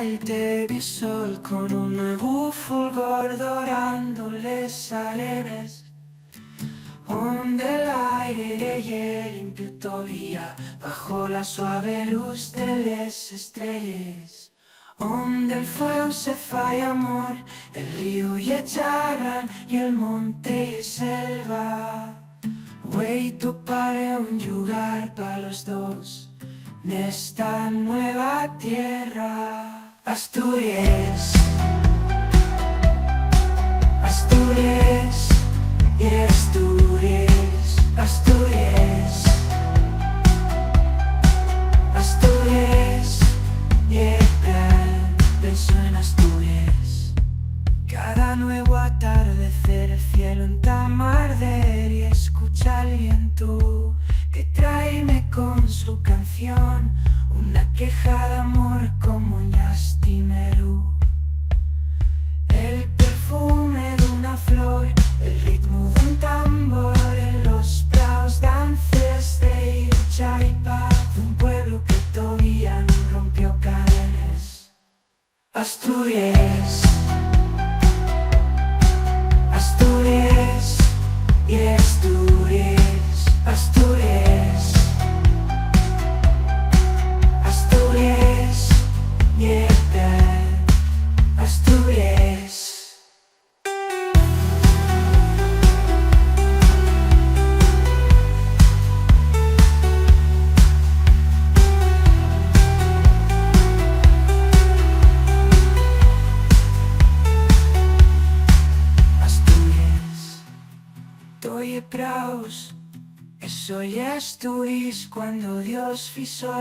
y te vi sol con un nuevo fulgor dorándoles alegres, donde el aire limpio todavía bajo la suave luz de las estrellas, donde el fuego se falla amor, el río y el charran y el monte y selva. Güey, tu pare un lugar para los dos en esta nueva tierra. Asturias, Asturias y Asturias, Asturias, Asturias y el plan pensó en Asturias. Cada nuevo atardecer el cielo en tamarder y escucha el viento que tráeme con su canción una queja de amor como un lastimerú. El perfume de una flor, el ritmo de un tambor en los prados dances de Chaipa, de un pueblo que todavía no rompió cadenas. Asturias, Asturias y Asturias, Asturias, Asturias y Asturias. Oye, praus, soy Asturias cuando Dios fizo